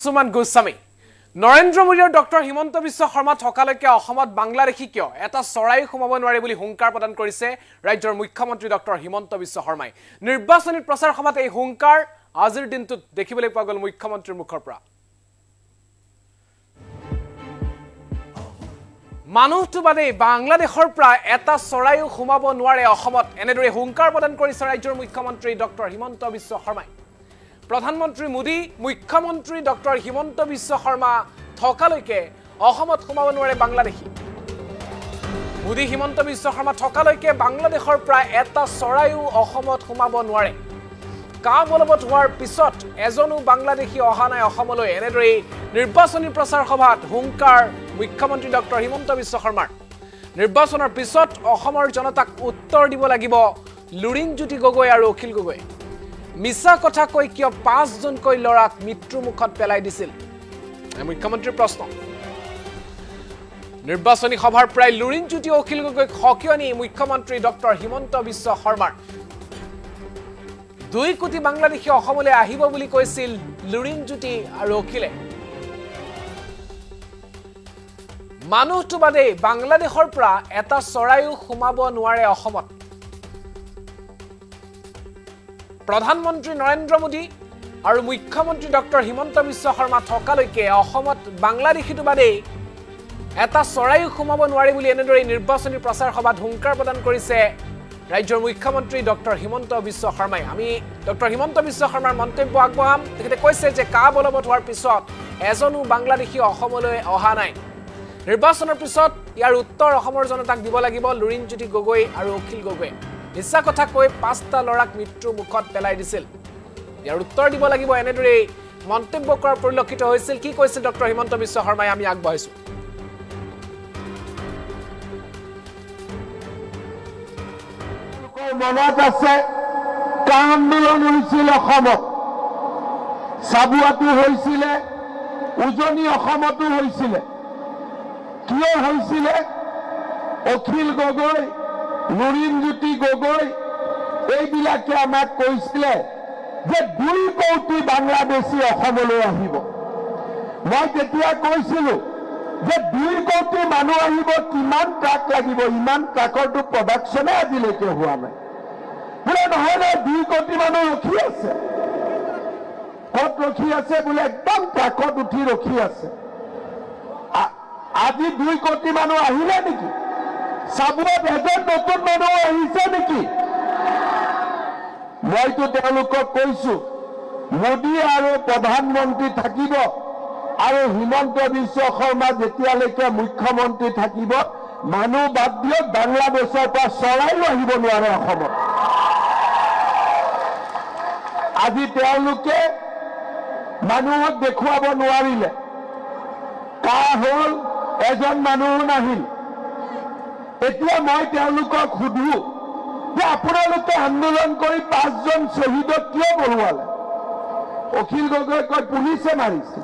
সুমান গোস্বামী নৰেন্দ্ৰ মোদীৰ ডক্টৰ হিমন্ত বিশ্ব শৰ্মা থকালৈকে অসমত বাংলাদেশী কিয় এটা চৰাই সোমাব নোৱাৰে বুলি হুংকাৰ প্ৰদান কৰিছে ৰাজ্যৰ মুখ্যমন্ত্ৰী ডক্টৰ হিমন্ত বিশ্ব শৰ্মাই নিৰ্বাচনী প্ৰচাৰ সভাত এই হুংকাৰ আজিৰ দিনটোত দেখিবলৈ পোৱা গ'ল মুখ্যমন্ত্ৰীৰ মুখৰ পৰা মানুহটো বাদে বাংলাদেশৰ পৰা এটা চৰাই সোমাব নোৱাৰে অসমত এনেদৰে হুংকাৰ প্ৰদান কৰিছে ৰাজ্যৰ মুখ্যমন্ত্ৰী ডক্টৰ হিমন্ত বিশ্ব শৰ্মাই প্ৰধানমন্ত্ৰী মোদী মুখ্যমন্ত্ৰী ডক্টৰ হিমন্ত বিশ্ব শৰ্মা থকালৈকে অসমত সোমাব নোৱাৰে বাংলাদেশী মোদী হিমন্ত বিশ্ব শৰ্মা থকালৈকে বাংলাদেশৰ পৰা এটা চৰাইও অসমত সোমাব নোৱাৰে কা বলবৎ হোৱাৰ পিছত এজনো বাংলাদেশী অহা নাই অসমলৈ এনেদৰে নিৰ্বাচনী প্ৰচাৰ সভাত হুংকাৰ মুখ্যমন্ত্ৰী ডক্টৰ হিমন্ত বিশ্ব শৰ্মাৰ নিৰ্বাচনৰ পিছত অসমৰ জনতাক উত্তৰ দিব লাগিব লুৰিণজ্যোতি গগৈ আৰু অখিল গগৈ মিছা কথা কৈ কিয় 5 জনকৈ লৰাক মৃত্যু মুখত পেলাই দিছিল মুখ্যমন্ত্ৰীৰ প্ৰশ্ন নিৰ্বাচনী সভাৰ প্ৰায় লুৰিণজ্যোতি অখিল গগৈক হকিয়নি মুখ্যমন্ত্ৰী ডক্টৰ হিমন্ত বিশ্ব শৰ্মাৰ 2 কোটি বাংলাদেশী অসমলৈ আহিব বুলি কৈছিল লুৰিণজ্যোতি আৰু অখিলে মানুহটো বাদে বাংলাদেশৰ পৰা এটা চৰাইও সোমাব নোৱাৰে অসমত প্ৰধানমন্ত্ৰী নৰেন্দ্ৰ মোদী আৰু মুখ্যমন্ত্ৰী ডক্টৰ হিমন্ত বিশ্ব শৰ্মা থকালৈকে অসমত বাংলাদেশীটো বাদে এটা চৰাইও সোমাব নোৱাৰে বুলি এনেদৰে নিৰ্বাচনী প্ৰচাৰ সভাত হুংকাৰ প্ৰদান কৰিছে ৰাজ্যৰ মুখ্যমন্ত্ৰী ডক্টৰ হিমন্ত বিশ্ব শৰ্মাই আমি ডক্টৰ হিমন্ত বিশ্ব শৰ্মাৰ মন্তব্য আগবঢ়াম তেখেতে কৈছে যে কা বলবৎ হোৱাৰ পিছত এজনো বাংলাদেশী অসমলৈ অহা নাই নিৰ্বাচনৰ পিছত ইয়াৰ উত্তৰ অসমৰ জনতাক দিব লাগিব লুৰিণজ্যোতি গগৈ আৰু অখিল গগৈ মিছা কথা কৈ 5টা লৰাক মৃত্যু মুখত পেলাই দিছিল ইয়াৰ উত্তৰ দিব লাগিব এনেদৰে মন্তব্য কৰাৰ পৰিলক্ষিত হৈছিল কি কৈছিল ডক্টৰ হিমন্ত বিশ্ব শৰ্মাই আমি আগবঢ়াইছো মনত আছে আন্দোলন হৈছিল অসমত সাবুৱাটো হৈছিল উজনি অসমতো হৈছিল কিয় হৈছিল অখিল গগৈ লুৰিণজ্যোতি গগৈ এইবিলাকে আমাক কৈছিল যে 2 কোটি বাংলাদেশী অসমলৈ আহিব মই তেতিয়া কৈছিলো যে 2 কোটি মানুহ আহিব কিমান ট্ৰাক লাগিব ইমান ট্ৰাকৰটো প্ৰডাকশ্যনে আজিলৈকে হোৱা নাই বোলে নহয় 2 কোটি মানুহ ৰখি আছে ক'ত ৰখি আছে বোলে একদম ট্ৰাকত উঠি ৰখি আছে আজি 2 কোটি মানুহ আহিলে নেকি সাবুৱাত এজন নতুন মানুহ আহিছে নেকি মইতো তেওঁলোকক কৈছো মোদী আৰু প্ৰধানমন্ত্ৰী থাকিব আৰু হিমন্ত বিশ্ব শৰ্মা যেতিয়ালৈকে মুখ্যমন্ত্ৰী থাকিব মানুহ বাদ দিয়ক বাংলাদেশৰ পৰা চৰাইও আহিব নোৱাৰে অসমত আজি তেওঁলোকে মানুহক দেখুৱাব নোৱাৰিলে কা হ'ল এজন মানুহ নাহিল এতিয়া মই তেওঁলোকক সুধো যে আপোনালোকে আন্দোলন কৰি 5 জন শহীদক কিয় বৰুৱালে অখিল গগৈ কয় পুলিচে মাৰিছে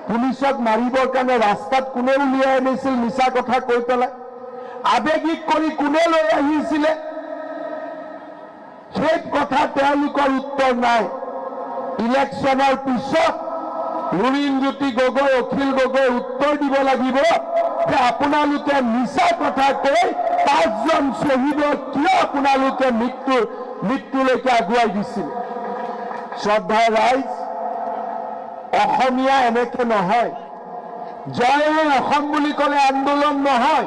পুলিচক মাৰিবৰ কাৰণে ৰাস্তাত কোনে উলিয়াই আনিছিল মিছা কথা কৈ পেলাই আবেগিক কৰি কোনে লৈ আহিছিল সেই কথা তেওঁলোকৰ উত্তৰ নাই ইলেকশ্যনৰ পিছত লুৰিণজ্যোতি গগৈ অখিল গগৈ উত্তৰ দিব লাগিব যে আপোনালোকে মিছা কথা কৈ 5 জন শহীদক কিয় আপোনালোকে মৃত্যুলৈকে আগুৱাই দিছিল শ্ৰদ্ধা ৰাইজ অসমীয়া এনেকে নহয় জয় অসম বুলি ক'লে আন্দোলন নহয়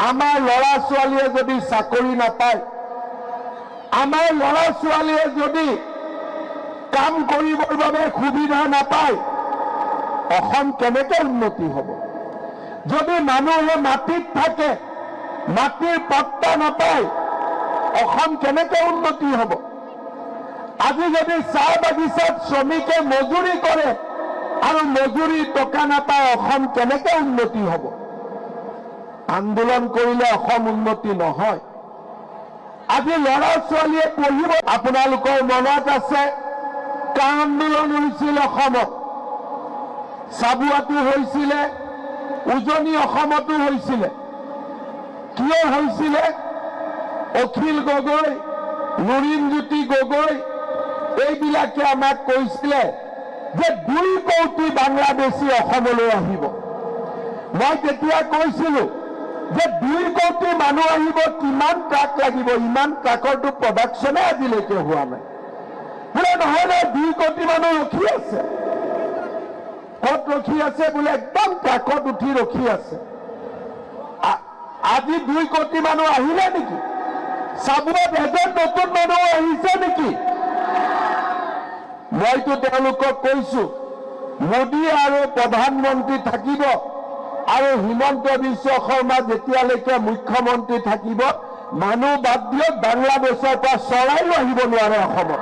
আমাৰ ল'ৰা ছোৱালীয়ে যদি চাকৰি নাপায় আমাৰ ল'ৰা ছোৱালীয়ে যদি কাম কৰিবৰ বাবে সুবিধা নাপায় অসম কেনেকৈ উন্নতি হ'ব যদি মানুহে মাটিত থাকে মাটিৰ পট্টা নাপায় অসম কেনেকৈ উন্নতি হ'ব আজি যদি চাহ বাগিচাত শ্ৰমিকে মজুৰি কৰে আৰু মজুৰি টকা নাপায় অসম কেনেকৈ উন্নতি হ'ব আন্দোলন কৰিলে অসম উন্নতি নহয় আজি ল'ৰা ছোৱালীয়ে পঢ়িব আপোনালোকৰ মনত আছে কা আন্দোলন হৈছিল অসমত সাবুৱাটো হৈছিল উজনি অসমতো হৈছিল কিয় হৈছিল অখিল গগৈ লুৰিণজ্যোতি গগৈ এইবিলাকে আমাক কৈছিল যে 2 কোটি বাংলাদেশী অসমলৈ আহিব মই তেতিয়া কৈছিলো যে 2 কোটি মানুহ আহিব কিমান ট্ৰাক লাগিব ইমান ট্ৰাকৰটো প্ৰডাকচনে আজিলৈকে হোৱা নাই বোলে নহয় 2 কোটি মানুহ ৰখি আছে কত ৰখি আছে বোলে একদম ট্ৰাকত উঠি ৰখি আছে আজি 2 কোটি মানুহ আহিলে নেকি সাবুত এজন নতুন মানুহ আহিছে নেকি মইতো তেওঁলোকক কৈছো মোদী আৰু প্ৰধানমন্ত্ৰী থাকিব আৰু হিমন্ত বিশ্ব শৰ্মা যেতিয়ালৈকে মুখ্যমন্ত্ৰী থাকিব মানুহ বাদ দিয়ক বাংলাদেশৰ পৰা চৰাইও আহিব নোৱাৰে অসমত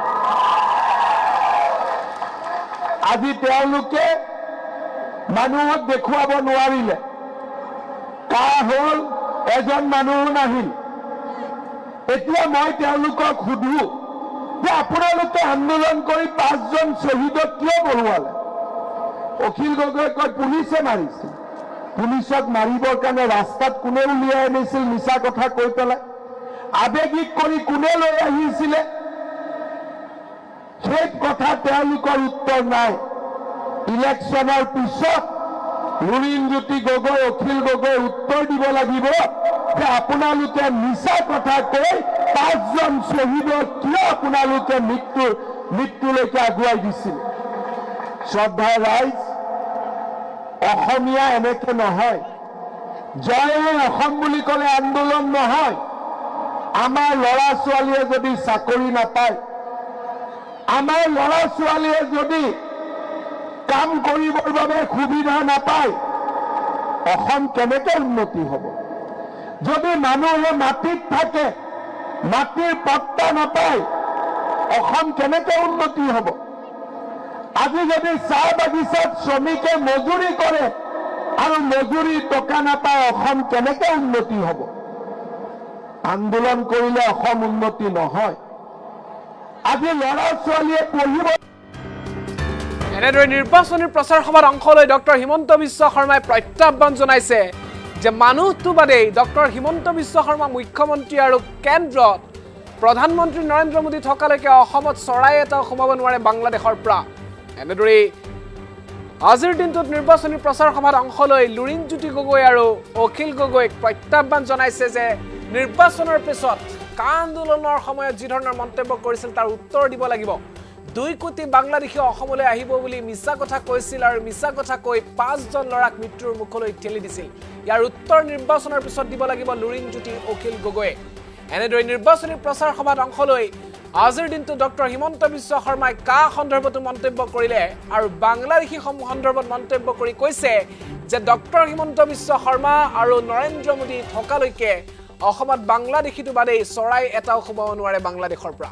আজি তেওঁলোকে মানুহক দেখুৱাব নোৱাৰিলে কাৰ হ'ল এজন মানুহ নাহিল এতিয়া মই তেওঁলোকক সুধো যে আপোনালোকে আন্দোলন কৰি 5 জন শহীদক কিয় বৰুৱালে অখিল গগৈ কয় পুলিচে মাৰিছে পুলিচক মাৰিবৰ কাৰণে ৰাস্তাত কোনে উলিয়াই আনিছিল মিছা কথা কৈ পেলাই আবেগিক কৰি কোনে লৈ আহিছিলে সেই কথা তেওঁলোকৰ উত্তৰ নাই ইলেকশ্যনৰ পিছত লুৰিণজ্যোতি গগৈ অখিল গগৈ উত্তৰ দিব লাগিব যে আপোনালোকে মিছা কথা কৈ 5 জন শহীদক কিয় আপোনালোকে মৃত্যুলৈকে আগুৱাই দিছিল শ্ৰদ্ধা ৰাইজ অসমীয়া এনেকে নহয় জয় অসম বুলি ক'লে আন্দোলন নহয় আমাৰ ল'ৰা ছোৱালীয়ে যদি চাকৰি নাপায় আমাৰ ল'ৰা ছোৱালীয়ে যদি কাম কৰিবৰ বাবে সুবিধা নাপায় অসম কেনেকৈ উন্নতি হ'ব যদি মানুহে মাটিত থাকে মাটিৰ পট্টা নাপায় অসম কেনেকৈ উন্নতি হ'ব আজি যদি চাহ বাগিচাত শ্ৰমিকে মজুৰি কৰে আৰু মজুৰি টকা নাপায় অসম কেনেকৈ উন্নতি হ'ব আন্দোলন কৰিলে অসম উন্নতি নহয় আজি ল'ৰা ছোৱালীয়ে পঢ়িব এনেদৰে নিৰ্বাচনী প্ৰচাৰ সভাত অংশ লৈ ডক্টৰ হিমন্ত বিশ্ব শৰ্মাই প্ৰত্যাহ্বান জনাইছে যে মানুহটো বাদেই ডক্টৰ হিমন্ত বিশ্ব শৰ্মা মুখ্যমন্ত্ৰী আৰু কেন্দ্ৰত প্ৰধানমন্ত্ৰী নৰেন্দ্ৰ মোদী থকালৈকে অসমত চৰাই এটাও সোমাব নোৱাৰে বাংলাদেশৰ পৰা এনেদৰে আজিৰ দিনটোত নিৰ্বাচনী প্ৰচাৰ সভাত অংশ লৈ লুৰিণজ্যোতি গগৈ আৰু অখিল গগৈক প্ৰত্যাহ্বান জনাইছে যে নিৰ্বাচনৰ পিছত কা আন্দোলনৰ সময়ত যি ধৰণৰ মন্তব্য কৰিছিল তাৰ উত্তৰ দিব লাগিব 2 কোটি বাংলাদেশী অসমলৈ আহিব বুলি মিছা কথা কৈছিল আৰু মিছা কথা কৈ 5 জন ল'ৰাক মৃত্যুৰ মুখলৈ ঠেলি দিছিল ইয়াৰ উত্তৰ নিৰ্বাচনৰ পিছত দিব লাগিব লুৰিণজ্যোতি অখিল গগৈ এনেদৰে নিৰ্বাচনী প্ৰচাৰ সভাত অংশ লৈ আজিৰ দিনটো ডক্টৰ হিমন্ত বিশ্ব শৰ্মাই কা সন্দৰ্ভত মন্তব্য কৰিলে আৰু বাংলাদেশী সন্দৰ্ভত মন্তব্য কৰি কৈছে যে ডক্টৰ হিমন্ত বিশ্ব শৰ্মা আৰু নৰেন্দ্ৰ মোদী থকালৈকে অসমত বাংলাদেশীটো বাদেই চৰাই এটাও সোমাব নোৱাৰে বাংলাদেশৰ পৰা